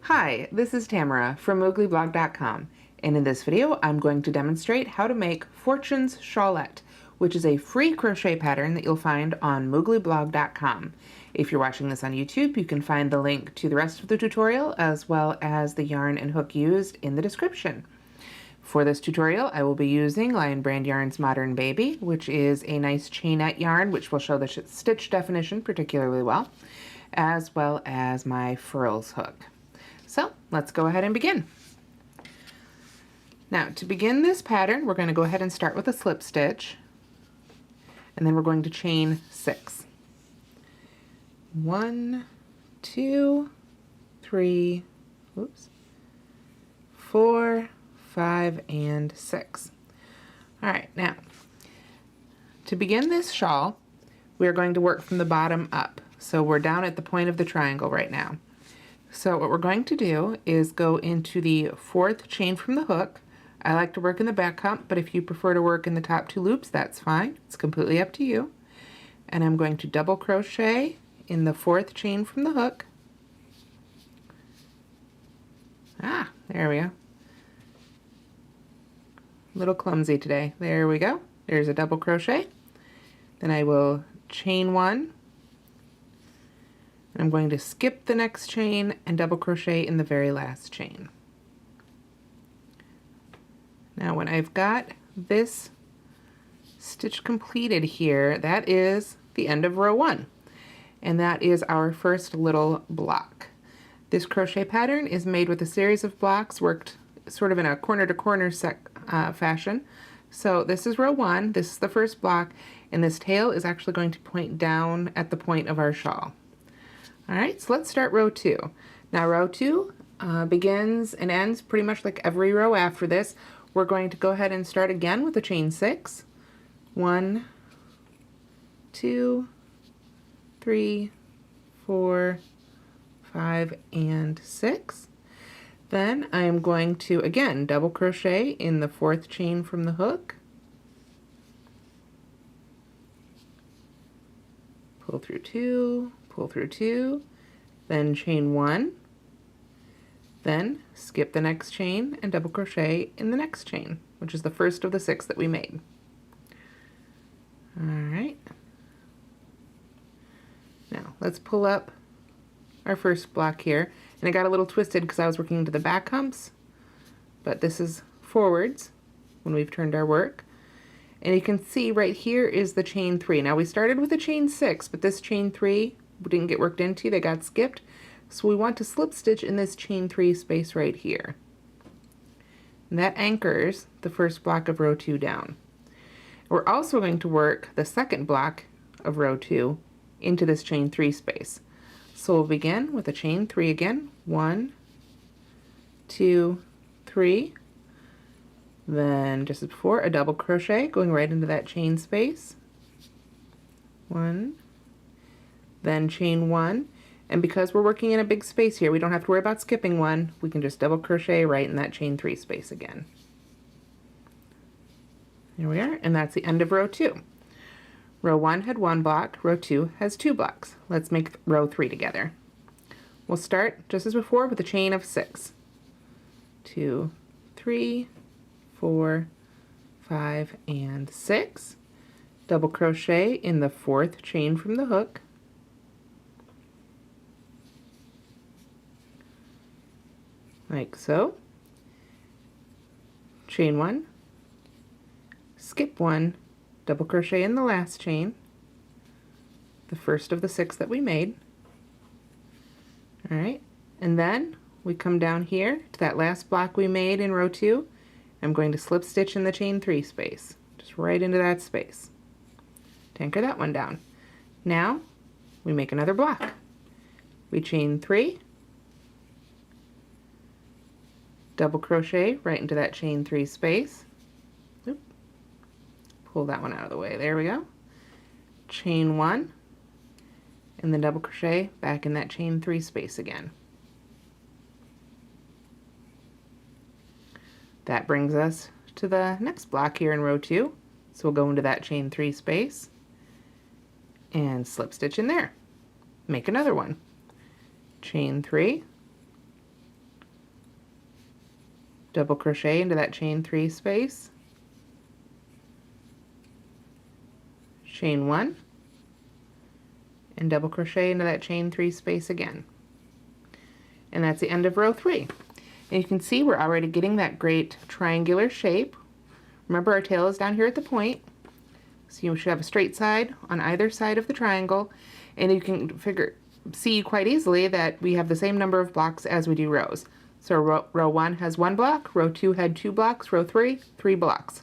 Hi, this is Tamara from mooglyblog.com, and in this video I'm going to demonstrate how to make Fortune's Shawlette, which is a free crochet pattern that you'll find on mooglyblog.com. If you're watching this on YouTube, you can find the link to the rest of the tutorial as well as the yarn and hook used in the description. For this tutorial, I will be using Lion Brand Yarn's Modern Baby, which is a nice chainette yarn which will show the stitch definition particularly well, as well as my furls hook. So let's go ahead and begin. Now to begin this pattern, we're going to go ahead and start with a slip stitch, and then we're going to chain 6. 1, 2, 3, 4, 5, and 6. All right, now to begin this shawl, we are going to work from the bottom up. So we're down at the point of the triangle right now. So what we're going to do is go into the 4th chain from the hook. I like to work in the back hump, but if you prefer to work in the top 2 loops, that's fine. It's completely up to you. And I'm going to double crochet in the 4th chain from the hook. There we go. A little clumsy today. There we go. There's a double crochet. Then I will chain 1. I'm going to skip the next chain and double crochet in the very last chain. Now when I've got this stitch completed here, that is the end of row 1, and that is our first little block. This crochet pattern is made with a series of blocks worked sort of in a corner to corner fashion. So this is row 1, this is the first block, and this tail is actually going to point down at the point of our shawl. Alright, so let's start row 2. Now row 2 begins and ends pretty much like every row after this. We're going to go ahead and start again with a chain 6. 1, 2, 3, 4, 5, and 6. Then I am going to again double crochet in the 4th chain from the hook. Pull through 2. Pull through 2, then chain 1, then skip the next chain and double crochet in the next chain, which is the first of the 6 that we made. Alright, now let's pull up our first block here, and I got a little twisted because I was working into the back humps, but this is forwards when we've turned our work. And you can see right here is the chain 3. Now we started with a chain 6, but this chain 3 didn't get worked into, they got skipped. So we want to slip stitch in this chain 3 space right here. And that anchors the first block of row 2 down. We're also going to work the second block of row 2 into this chain 3 space. So we'll begin with a chain 3 again. 1, 2, 3. Then just as before, a double crochet going right into that chain space. 1, then chain 1, and because we're working in a big space here, we don't have to worry about skipping one. We can just double crochet right in that chain 3 space again. There we are, and that's the end of row 2. Row 1 had 1 block, row 2 has 2 blocks. Let's make row 3 together. We'll start just as before with a chain of 6. 2, 3, 4, 5, and 6. Double crochet in the 4th chain from the hook. Like so. Chain 1, skip 1, double crochet in the last chain, the first of the 6 that we made. Alright, and then we come down here to that last block we made in row 2. I'm going to slip stitch in the chain 3 space, just right into that space. To anchor that one down. Now we make another block. We chain 3, double crochet right into that chain 3 space. Oop. Pull that one out of the way. There we go. Chain 1, and then double crochet back in that chain 3 space again. That brings us to the next block here in row 2. So we'll go into that chain 3 space, and slip stitch in there. Make another one. Chain 3, double crochet into that chain 3 space, chain 1, and double crochet into that chain 3 space again. And that's the end of row 3. And you can see we're already getting that great triangular shape. Remember, our tail is down here at the point, so you should have a straight side on either side of the triangle, and you can see quite easily that we have the same number of blocks as we do rows. So row 1 has 1 block, row 2 had 2 blocks, row 3, 3 blocks.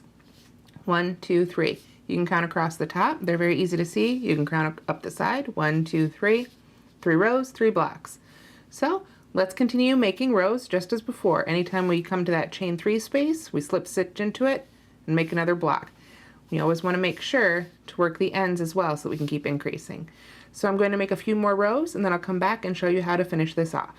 1, 2, 3. You can count across the top. They're very easy to see. You can count up the side. 1, 2, 3. 3 rows, 3 blocks. So let's continue making rows just as before. Anytime we come to that chain 3 space, we slip stitch into it and make another block. We always want to make sure to work the ends as well so that we can keep increasing. So I'm going to make a few more rows and then I'll come back and show you how to finish this off.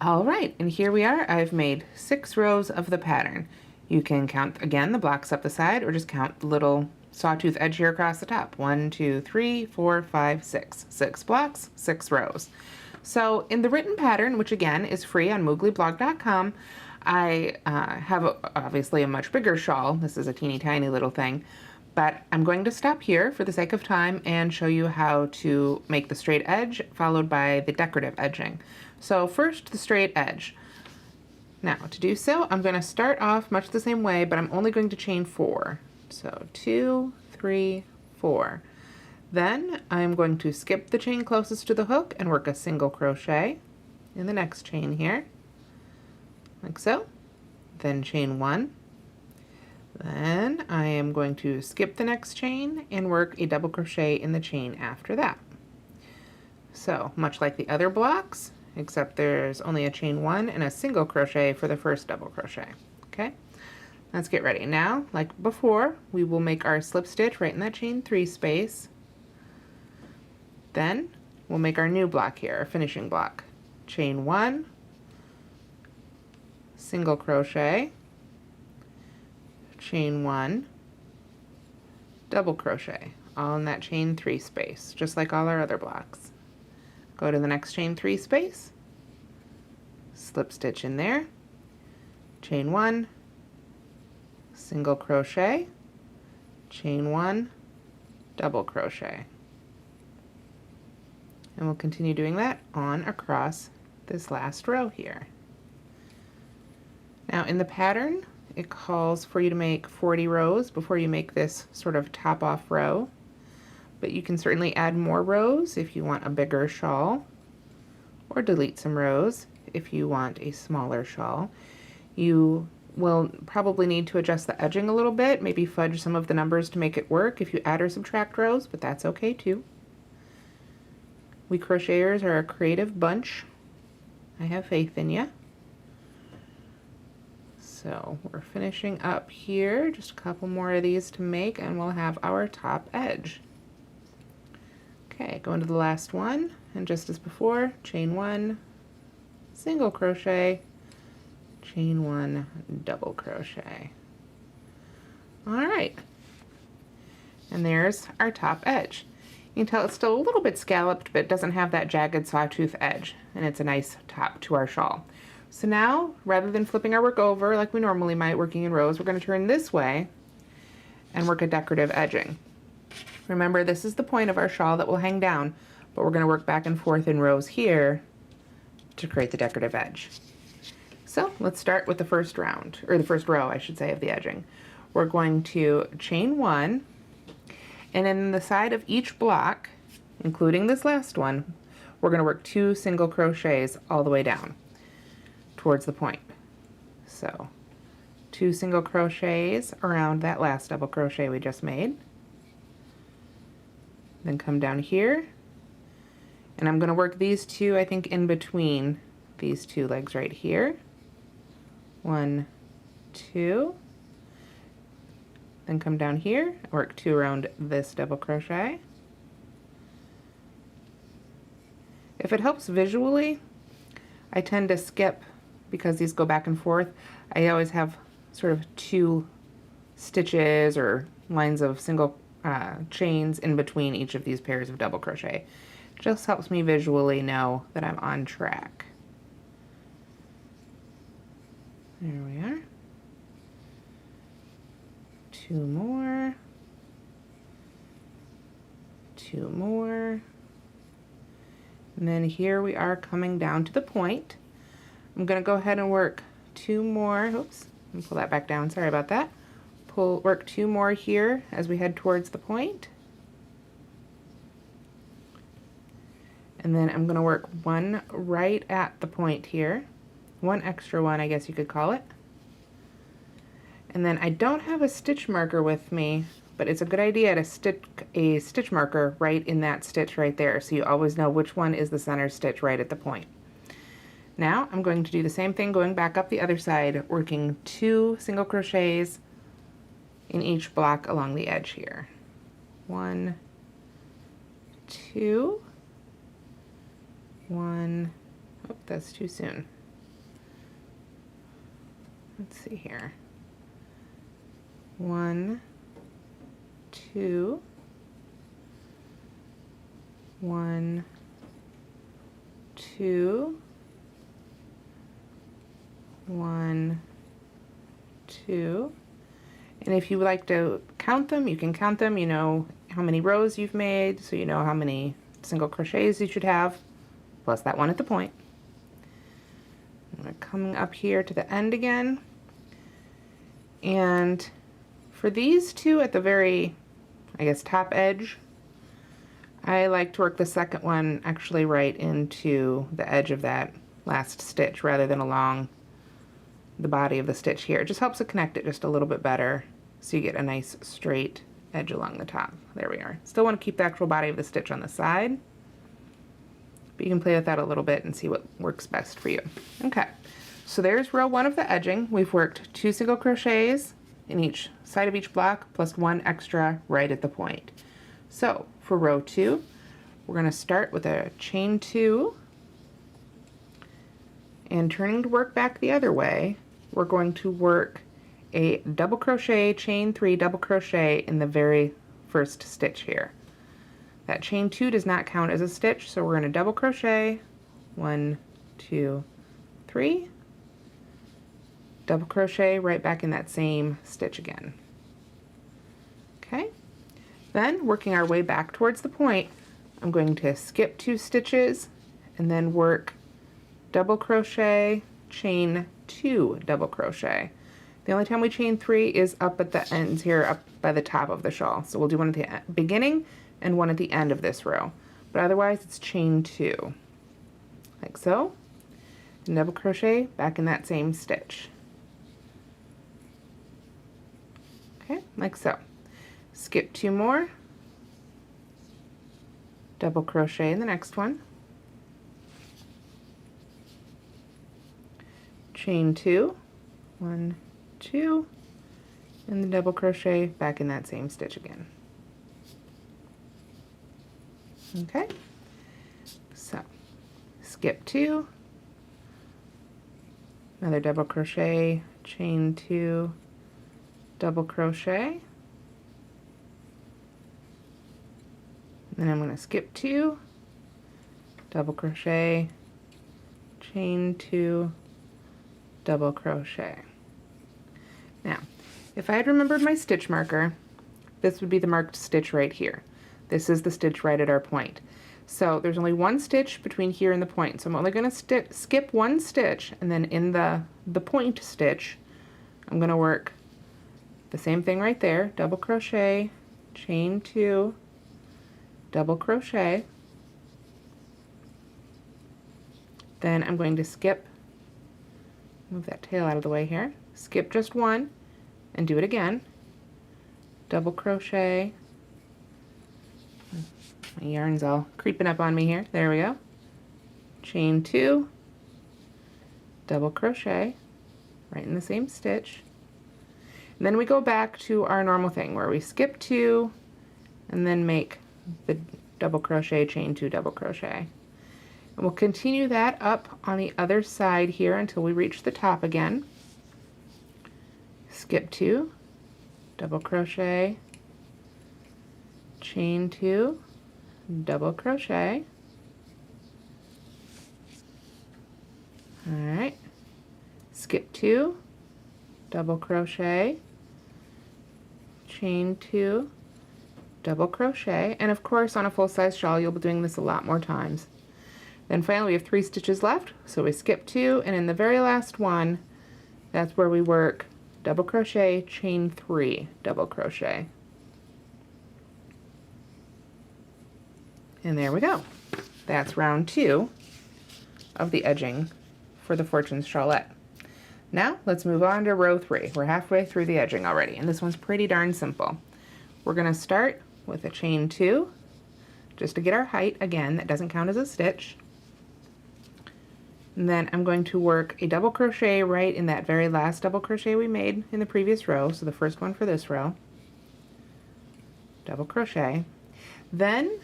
All right, and here we are. I've made 6 rows of the pattern. You can count again the blocks up the side or just count the little sawtooth edge here across the top. 1, 2, 3, 4, 5, 6. 6 blocks, 6 rows. So in the written pattern, which again is free on mooglyblog.com, I have obviously a much bigger shawl. This is a teeny tiny little thing, but I'm going to stop here for the sake of time and show you how to make the straight edge followed by the decorative edging. So first, the straight edge. Now to do so, I'm going to start off much the same way, but I'm only going to chain 4. So 2, 3, 4. Then I'm going to skip the chain closest to the hook and work a single crochet in the next chain here, like so. Then chain 1. Then I am going to skip the next chain and work a double crochet in the chain after that. So much like the other blocks, except there's only a chain 1 and a single crochet for the first double crochet. Okay, let's get ready. Now, like before, we will make our slip stitch right in that chain 3 space. Then we'll make our new block here, our finishing block. Chain 1, single crochet, chain 1, double crochet, all in that chain 3 space, just like all our other blocks. Go to the next chain 3 space, slip stitch in there, chain 1, single crochet, chain 1, double crochet. And we'll continue doing that on across this last row here. Now in the pattern, it calls for you to make 40 rows before you make this sort of top off row, but you can certainly add more rows if you want a bigger shawl, or delete some rows if you want a smaller shawl. You will probably need to adjust the edging a little bit, maybe fudge some of the numbers to make it work if you add or subtract rows, but that's okay too. We crocheters are a creative bunch. I have faith in you. So we're finishing up here, just a couple more of these to make, and we'll have our top edge. Okay, go into the last one, and just as before, chain 1, single crochet, chain 1, double crochet. All right, and there's our top edge. You can tell it's still a little bit scalloped, but it doesn't have that jagged sawtooth edge, and it's a nice top to our shawl. So now, rather than flipping our work over like we normally might working in rows, we're going to turn this way and work a decorative edging. Remember, this is the point of our shawl that will hang down, but we're going to work back and forth in rows here to create the decorative edge. So let's start with the first round, or the first row, I should say, of the edging. We're going to chain 1, and in the side of each block, including this last one, we're going to work 2 single crochets all the way down towards the point. So 2 single crochets around that last double crochet we just made. Then come down here, and I'm going to work these 2, I think, in between these 2 legs right here. 1, 2. Then come down here, work 2 around this double crochet. If it helps visually, I tend to skip, because these go back and forth, I always have sort of 2 stitches or lines of single chains in between each of these pairs of double crochet. Just helps me visually know that I'm on track. There we are. 2 more. 2 more. And then here we are coming down to the point. I'm going to go ahead and work 2 more. Oops, let me pull that back down. Sorry about that. Work 2 more here as we head towards the point. And then I'm going to work 1 right at the point here. 1 extra one, I guess you could call it. And then I don't have a stitch marker with me, but it's a good idea to stick a stitch marker right in that stitch right there, so you always know which one is the center stitch right at the point. Now I'm going to do the same thing going back up the other side, working 2 single crochets in each block along the edge here. 1, 2, 1, oh, that's too soon. Let's see here. 1, 2, 1, 2, 1, 2. And if you would like to count them, you can count them. You know how many rows you've made, so you know how many single crochets you should have, plus that one at the point. And we're coming up here to the end again. And for these 2 at the very, I guess, top edge, I like to work the second one actually right into the edge of that last stitch rather than along the body of the stitch here. It just helps to connect it just a little bit better so you get a nice straight edge along the top. There we are. Still want to keep the actual body of the stitch on the side, but you can play with that a little bit and see what works best for you. Okay, so there's row 1 of the edging. We've worked 2 single crochets in each side of each block plus 1 extra right at the point. So for row 2, we're going to start with a chain 2, and turning to work back the other way, we're going to work a double crochet, chain 3, double crochet in the very first stitch here. That chain 2 does not count as a stitch, so we're going to double crochet, 1, 2, 3, double crochet right back in that same stitch again. Okay, then working our way back towards the point, I'm going to skip 2 stitches and then work double crochet, chain 2, double crochet. The only time we chain 3 is up at the ends here, up by the top of the shawl. So we'll do one at the beginning and one at the end of this row. But otherwise it's chain 2, like so, and double crochet back in that same stitch. Okay, like so. Skip 2 more, double crochet in the next one, chain 2, 1, 2, and the double crochet back in that same stitch again. Okay, so skip 2, another double crochet, chain 2, double crochet, and then I'm going to skip 2, double crochet, chain 2, double crochet. Now, if I had remembered my stitch marker, this would be the marked stitch right here. This is the stitch right at our point. So there's only 1 stitch between here and the point, so I'm only going to skip 1 stitch, and then in the point stitch, I'm going to work the same thing right there, double crochet, chain 2, double crochet, then I'm going to skip, move that tail out of the way here, skip just 1 and do it again, double crochet, my yarn's all creeping up on me here, there we go, chain 2, double crochet right in the same stitch, and then we go back to our normal thing where we skip 2 and then make the double crochet, chain 2, double crochet. And we'll continue that up on the other side here until we reach the top again. Skip 2, double crochet, chain 2, double crochet. All right, skip 2, double crochet, chain 2, double crochet, and of course on a full-size shawl you'll be doing this a lot more times. Then finally we have 3 stitches left, so we skip 2, and in the very last one, that's where we work double crochet, chain 3, double crochet. And there we go. That's round 2 of the edging for the Fortune's Shawlette. Now let's move on to row 3. We're halfway through the edging already, and this one's pretty darn simple. We're going to start with a chain 2, just to get our height. Again, that doesn't count as a stitch. And then I'm going to work a double crochet right in that very last double crochet we made in the previous row, so the first one for this row. Double crochet. Then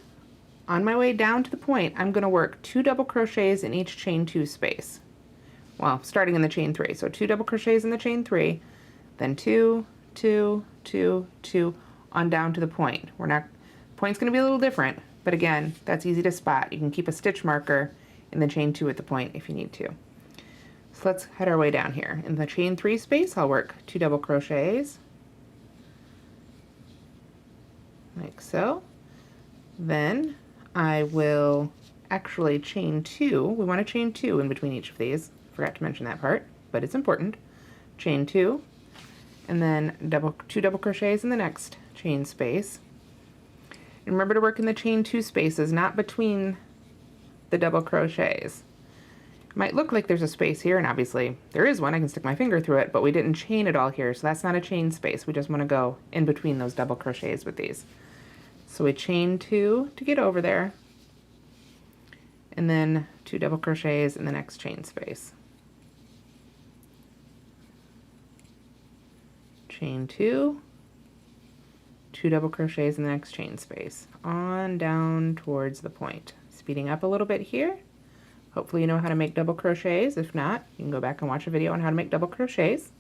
on my way down to the point, I'm going to work 2 double crochets in each chain 2 space. Well, starting in the chain 3. So 2 double crochets in the chain 3, then 2, 2, 2, 2 on down to the point. Point's going to be a little different, but again, that's easy to spot. You can keep a stitch marker in the chain 2 at the point if you need to. So let's head our way down here. In the chain 3 space, I'll work 2 double crochets, like so. Then I will actually chain 2. We want to chain 2 in between each of these. Forgot to mention that part, but it's important. Chain 2, and then 2 double crochets in the next chain space. And remember to work in the chain 2 spaces, not between the double crochets. It might look like there's a space here, and obviously there is one. I can stick my finger through it, but we didn't chain it all here, so that's not a chain space. We just want to go in between those double crochets with these. So we chain 2 to get over there, and then 2 double crochets in the next chain space. Chain 2, 2 double crochets in the next chain space, on down towards the point. Speeding up a little bit here. Hopefully you know how to make double crochets. If not, you can go back and watch a video on how to make double crochets.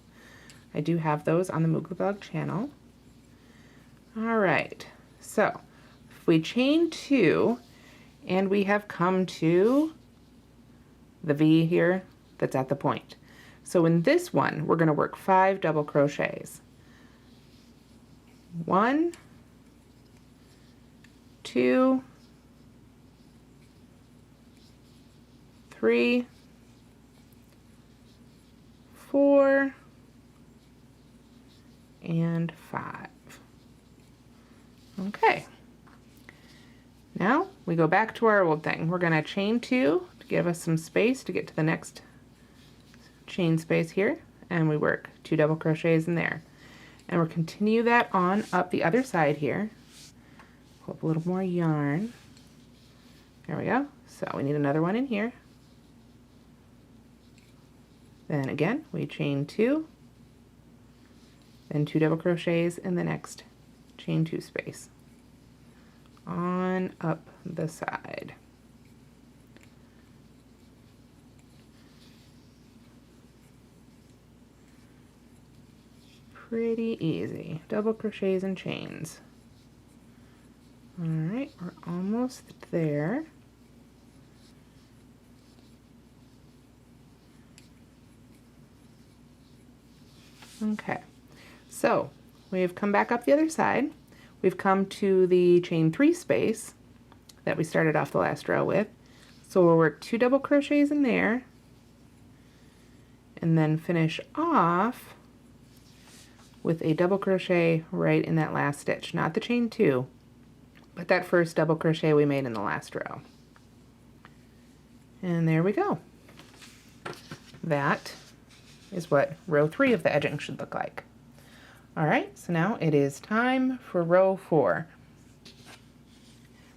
I do have those on the Moogly blog channel. Alright, so if we chain 2 and we have come to the V here that's at the point. So in this one, we're going to work 5 double crochets. 1, 2, 3, 4, and 5. Okay. Now we go back to our old thing. We're going to chain 2 to give us some space to get to the next chain space here, and we work 2 double crochets in there. And we'll continue that on up the other side here. Pull up a little more yarn. There we go. So we need another one in here. Then again, we chain 2, then 2 double crochets in the next chain 2 space. On up the side. Pretty easy. Double crochets and chains. Alright, we're almost there. Okay, so we've come back up the other side. We've come to the chain 3 space that we started off the last row with. So we'll work 2 double crochets in there and then finish off with a double crochet right in that last stitch, not the chain 2, but that first double crochet we made in the last row. And there we go. That is what row 3 of the edging should look like. Alright, so now it is time for row 4.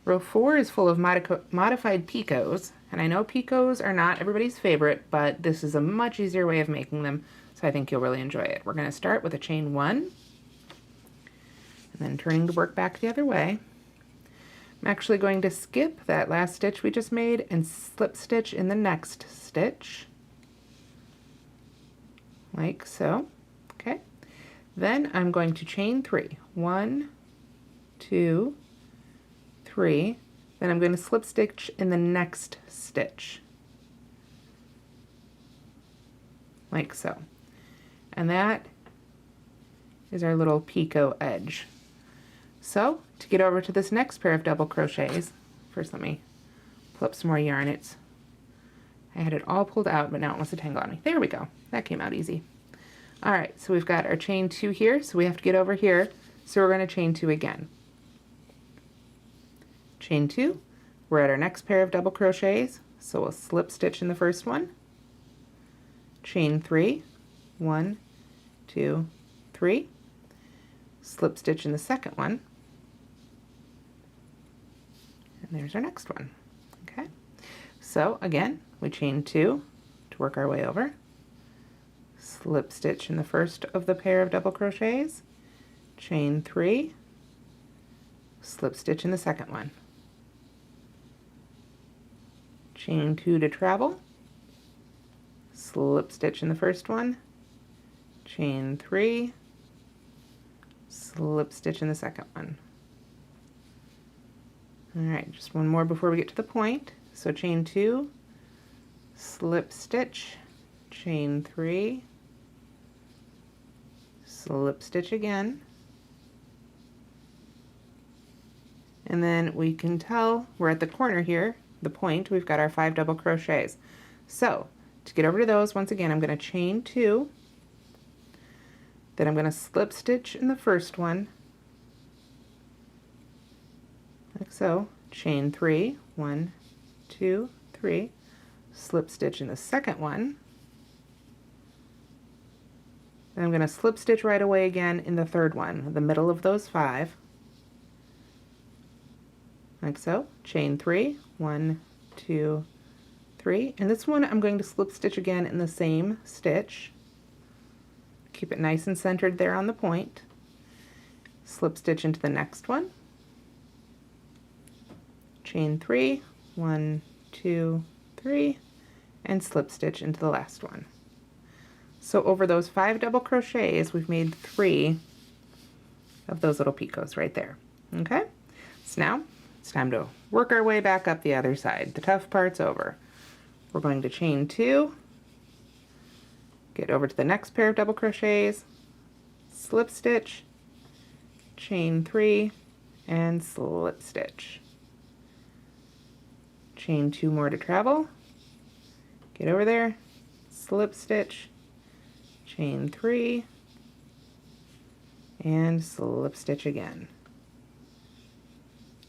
Row 4 is full of modified picots, and I know picots are not everybody's favorite, but this is a much easier way of making them, so I think you'll really enjoy it. We're going to start with a chain 1, and then turning the work back the other way. I'm actually going to skip that last stitch we just made and slip stitch in the next stitch, like so. Okay. Then I'm going to chain 3. 1, 2, 3, then I'm going to slip stitch in the next stitch, like so. And that is our little picot edge. So to get over to this next pair of double crochets, first let me pull up some more yarn. I had it all pulled out, but now it wants to tangle on me. There we go. That came out easy. All right, so we've got our chain 2 here, so we have to get over here. So we're going to chain 2 again. Chain 2, we're at our next pair of double crochets, so we'll slip stitch in the first one. Chain 3, 1, 2, 3. Slip stitch in the second one. And there's our next one. Okay, so again, we chain 2 to work our way over. Slip stitch in the first of the pair of double crochets, chain 3, slip stitch in the second one, chain 2 to travel, slip stitch in the first one, chain 3, slip stitch in the second one. Alright, just one more before we get to the point. So chain 2, slip stitch, chain 3, slip stitch again, and then we can tell we're at the corner here, the point, we've got our 5 double crochets. So to get over to those, once again, I'm going to chain 2, then I'm going to slip stitch in the first one, like so, chain 3, 1, 2, 3, slip stitch in the second one, then I'm going to slip stitch right away again in the third one, the middle of those 5, like so, chain 3, 1, 2, 3, and this one I'm going to slip stitch again in the same stitch, keep it nice and centered there on the point, slip stitch into the next one, chain 3, 1, 2, 3, and slip stitch into the last one. So over those 5 double crochets, we've made 3 of those little picots right there. Okay, so now it's time to work our way back up the other side. The tough part's over. We're going to chain 2, get over to the next pair of double crochets, slip stitch, chain 3, and slip stitch. Chain 2 more to travel, get over there, slip stitch, chain 3, and slip stitch again.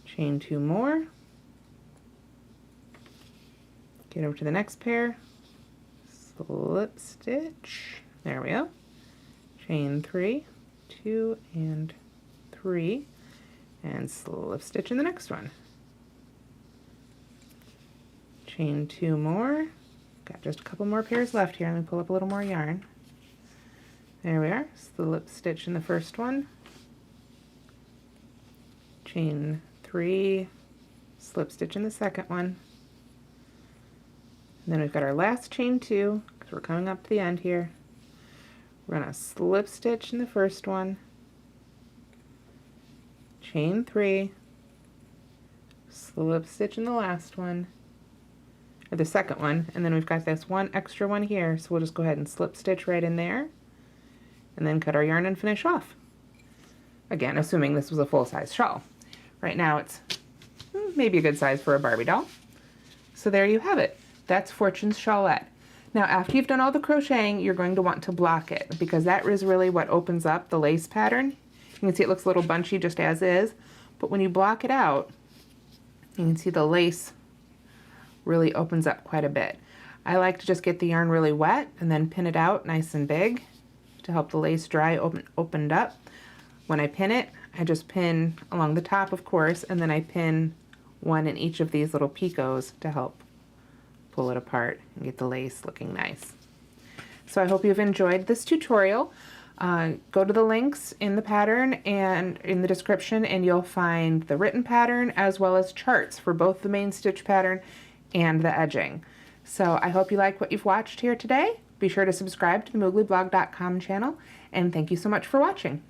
Chain 2 more, get over to the next pair, slip stitch, there we go, chain 3, 2 and 3, and slip stitch in the next one. Chain 2 more, got just a couple more pairs left here. Let me pull up a little more yarn. There we are, slip stitch in the first one, chain 3, slip stitch in the second one, and then we've got our last chain 2, because we're coming up to the end here. We're going to slip stitch in the first one, chain 3, slip stitch in the last one, or the second one, and then we've got this one extra one here, so we'll just go ahead and slip stitch right in there, and then cut our yarn and finish off. Again, assuming this was a full-size shawl. Right now it's maybe a good size for a Barbie doll. So there you have it. That's Fortune's Shawlette. Now after you've done all the crocheting, you're going to want to block it, because that is really what opens up the lace pattern. You can see it looks a little bunchy just as is, but when you block it out, you can see the lace really opens up quite a bit. I like to just get the yarn really wet and then pin it out nice and big to help the lace dry opened up. When I pin it, I just pin along the top, of course, and then I pin one in each of these little picots to help pull it apart and get the lace looking nice. So I hope you've enjoyed this tutorial. Go to the links in the pattern and in the description, and you'll find the written pattern as well as charts for both the main stitch pattern and the edging. So I hope you like what you've watched here today. Be sure to subscribe to the mooglyblog.com channel, and thank you so much for watching.